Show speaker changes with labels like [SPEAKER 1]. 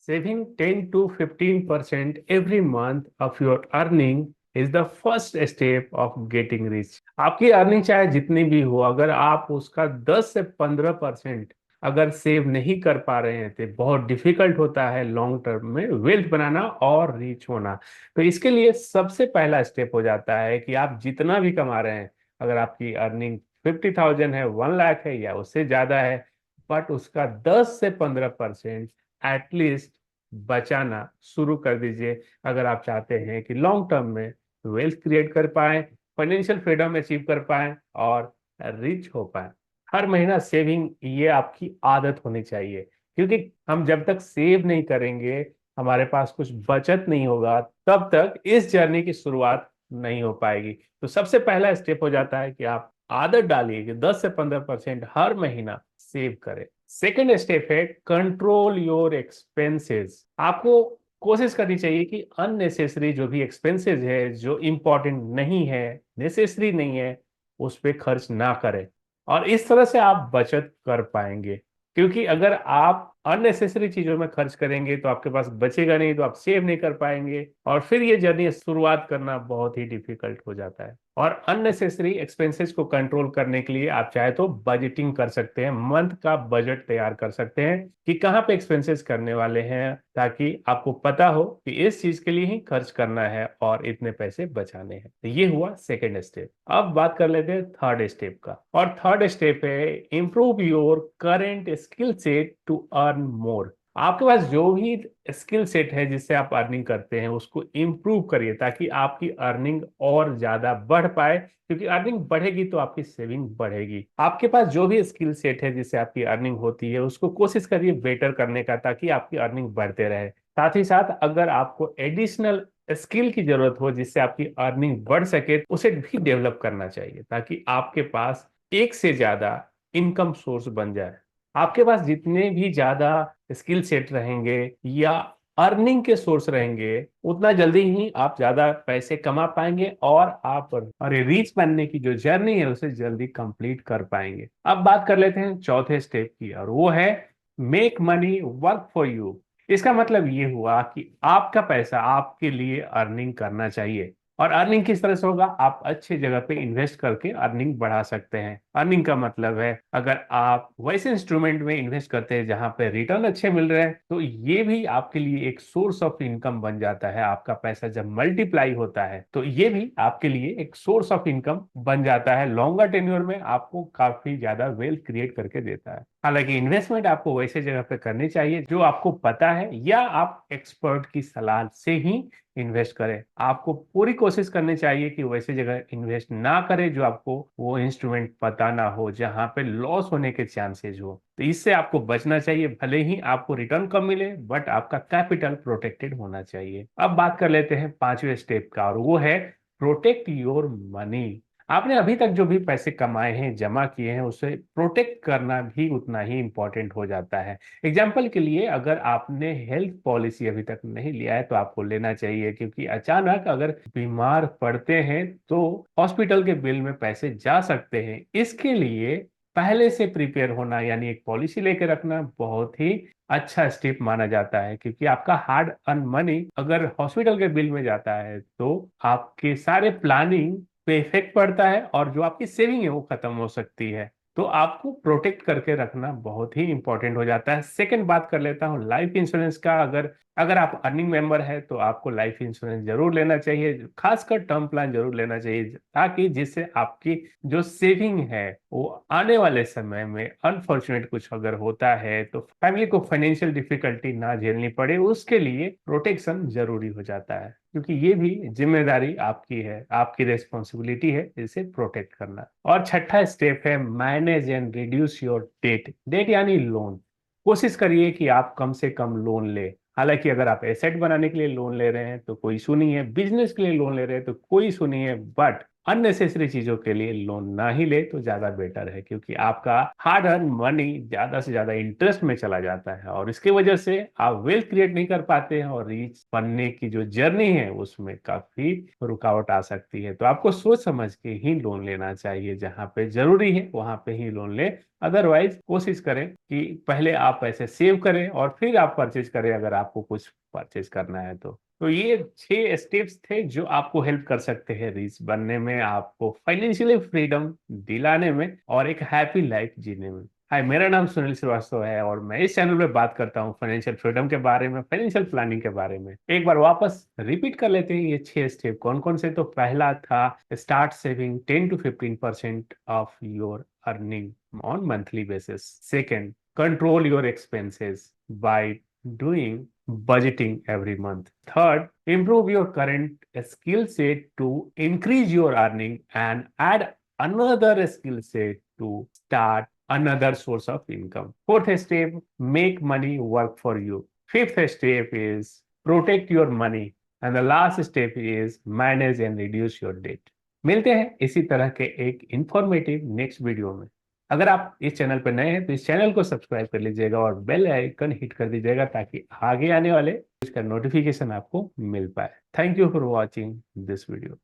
[SPEAKER 1] Saving 10 to 15% every month of your earning is the first step of getting rich. आपकी earning चाहे जितनी भी हो, अगर आप उसका 10 से 15% अगर सेव नहीं कर पा रहे हैं तो बहुत डिफिकल्ट होता है लॉन्ग टर्म में वेल्थ बनाना और रीच होना। तो इसके लिए सबसे पहला स्टेप हो जाता है कि आप जितना भी कमा रहे हैं, अगर आपकी अर्निंग 50,000 है, 1 लाख है या उससे ज्यादा है, बट उसका 10 से 15% एटलीस्ट बचाना शुरू कर दीजिए। अगर आप चाहते हैं कि लॉन्ग टर्म में वेल्थ क्रिएट कर पाए, फाइनेंशियल फ्रीडम अचीव कर पाए और रिच हो पाए। हर महीना सेविंग ये आपकी आदत होनी चाहिए, क्योंकि हम जब तक सेव नहीं करेंगे, हमारे पास कुछ बचत नहीं होगा, तब तक इस जर्नी की शुरुआत नहीं हो पाएगी। तो सबसे पहला स्टेप हो जाता है कि आप आदत डालिए कि 10 से 15% हर महीना सेव करें। सेकेंड स्टेप है कंट्रोल योर एक्सपेंसेस। आपको कोशिश करनी चाहिए कि अननेसेसरी जो भी एक्सपेंसेस है, जो इंपॉर्टेंट नहीं है, नेसेसरी नहीं है, उस पर खर्च ना करें। और इस तरह से आप बचत कर पाएंगे, क्योंकि अगर आप अननेसेसरी चीजों में खर्च करेंगे तो आपके पास बचेगा नहीं, तो आप सेव नहीं कर पाएंगे और फिर ये जर्नी शुरुआत करना बहुत ही डिफिकल्ट हो जाता है। और अननेसेसरी एक्सपेंसेस को कंट्रोल करने के लिए आप चाहे तो बजटिंग कर सकते हैं, मंथ का बजट तैयार कर सकते हैं कि कहाँ पे एक्सपेंसेस करने वाले हैं, ताकि आपको पता हो कि इस चीज के लिए ही खर्च करना है और इतने पैसे बचाने हैं। तो ये हुआ सेकेंड स्टेप। अब बात कर लेते हैं थर्ड स्टेप का, और थर्ड स्टेप है improve your current skill set to earn more. आपके पास जो भी स्किल सेट है जिससे आप अर्निंग करते हैं, उसको इम्प्रूव करिए ताकि आपकी अर्निंग और ज्यादा बढ़ पाए, क्योंकि अर्निंग बढ़ेगी तो आपकी सेविंग बढ़ेगी। आपके पास जो भी स्किल सेट है जिससे आपकी अर्निंग होती है, उसको कोशिश करिए बेटर करने का, ताकि आपकी अर्निंग बढ़ते रहे। साथ ही साथ अगर आपको एडिशनल स्किल की जरूरत हो जिससे आपकी अर्निंग बढ़ सके, उसे भी डेवलप करना चाहिए, ताकि आपके पास एक से ज्यादा इनकम सोर्स बन जाए। आपके पास जितने भी ज्यादा स्किल सेट रहेंगे या अर्निंग के सोर्स रहेंगे, उतना जल्दी ही आप ज्यादा पैसे कमा पाएंगे और आप अरे रीच बनने की जो जर्नी है उसे जल्दी कंप्लीट कर पाएंगे। अब बात कर लेते हैं चौथे स्टेप की, और वो है make money work for you. इसका मतलब ये हुआ कि आपका पैसा आपके लिए अर्निंग करना चाहिए। और अर्निंग किस तरह से होगा? आप अच्छे जगह पे इन्वेस्ट करके अर्निंग बढ़ा सकते हैं। अर्निंग का मतलब है, अगर आप वैसे इंस्ट्रूमेंट में इन्वेस्ट करते हैं जहां पे रिटर्न अच्छे मिल रहे हैं, तो ये भी आपके लिए एक सोर्स ऑफ इनकम बन जाता है। आपका पैसा जब मल्टीप्लाई होता है तो ये भी आपके लिए एक सोर्स ऑफ इनकम बन जाता है। लॉन्गर टेन्योर में आपको काफी ज्यादा वेल्थ क्रिएट करके देता है। हालांकि इन्वेस्टमेंट आपको वैसे जगह पे करनी चाहिए जो आपको पता है, या आप एक्सपर्ट की सलाह से ही इन्वेस्ट करें। आपको पूरी कोशिश करनी चाहिए कि वैसे जगह इन्वेस्ट ना करें जो आपको वो इंस्ट्रूमेंट पता ना हो, जहां पे लॉस होने के चांसेस हो। तो इससे आपको बचना चाहिए। भले ही आपको रिटर्न कम मिले, बट आपका कैपिटल प्रोटेक्टेड होना चाहिए। अब बात कर लेते हैं पांचवें स्टेप का, और वो है प्रोटेक्ट योर मनी। आपने अभी तक जो भी पैसे कमाए हैं, जमा किए हैं, उसे प्रोटेक्ट करना भी उतना ही इंपॉर्टेंट हो जाता है। एग्जाम्पल के लिए, अगर आपने हेल्थ पॉलिसी अभी तक नहीं लिया है तो आपको लेना चाहिए, क्योंकि अचानक अगर बीमार पड़ते हैं तो हॉस्पिटल के बिल में पैसे जा सकते हैं। इसके लिए पहले से प्रिपेयर होना, यानी एक पॉलिसी लेके रखना, बहुत ही अच्छा स्टेप माना जाता है। क्योंकि आपका हार्ड अर्न मनी अगर हॉस्पिटल के बिल में जाता है तो आपके सारे प्लानिंग पे इफेक्ट पड़ता है, और जो आपकी सेविंग है वो खत्म हो सकती है। तो आपको प्रोटेक्ट करके रखना बहुत ही इंपॉर्टेंट हो जाता है। सेकंड बात कर लेता हूँ लाइफ इंश्योरेंस का। अगर अगर आप अर्निंग मेंबर है तो आपको लाइफ इंश्योरेंस जरूर लेना चाहिए, खासकर टर्म प्लान जरूर लेना चाहिए, ताकि जिससे आपकी जो सेविंग है वो आने वाले समय में अनफॉर्चुनेट कुछ अगर होता है तो फैमिली को फाइनेंशियल डिफिकल्टी ना झेलनी पड़े, उसके लिए प्रोटेक्शन जरूरी हो जाता है। क्योंकि ये भी जिम्मेदारी आपकी है, आपकी रिस्पॉन्सिबिलिटी है इसे प्रोटेक्ट करना। और छठा स्टेप है manage and reduce your debt. Debt यानी लोन। कोशिश करिए कि आप कम से कम लोन ले। हालांकि अगर आप एसेट बनाने के लिए लोन ले रहे हैं तो कोई इशू नहीं है, बिजनेस के लिए लोन ले रहे हैं तो कोई इशू नहीं है, बट अननेसेसरी चीजों के लिए लोन ना ही ले तो ज्यादा बेटर है। क्योंकि आपका हार्ड अर्न मनी ज्यादा से ज्यादा इंटरेस्ट में चला जाता है, और इसकी वजह से आप वेल्थ क्रिएट नहीं कर पाते हैं, और रीच बनने की जो जर्नी है उसमें काफी रुकावट आ सकती है। तो आपको सोच समझ के ही लोन लेना चाहिए, जहां पे जरूरी है वहां पे ही लोन ले, अदरवाइज कोशिश करें कि पहले आप पैसे सेव करें और फिर आप परचेज करें अगर आपको कुछ परचेज करना है तो ये 6 स्टेप्स थे जो आपको हेल्प कर सकते हैं रिच बनने में, आपको फाइनेंशियली फ्रीडम दिलाने में और एक हैप्पी लाइफ जीने में। हाय, मेरा नाम सुनील श्रीवास्तव है और मैं इस चैनल पे बात करता हूँ फाइनेंशियल फ्रीडम के बारे में, फाइनेंशियल प्लानिंग के बारे में। एक बार वापस रिपीट कर लेते हैं ये 6 स्टेप कौन कौन से। तो पहला था start saving 10 to 15% of your earning on monthly basis. Second, control your expenses by doing budgeting every month. Third, improve your current skill set to increase your earning and add another skill set to start another source of income. Fourth step, make money work for you. Fifth step is protect your money. And the last step is manage and reduce your debt. मिलते हैं इसी तरह के एक informative next video में। अगर आप इस चैनल पर नए हैं तो इस चैनल को सब्सक्राइब कर लीजिएगा और बेल आइकन हिट कर दीजिएगा ताकि आगे आने वाले इसका नोटिफिकेशन आपको मिल पाए। Thank you for watching this video.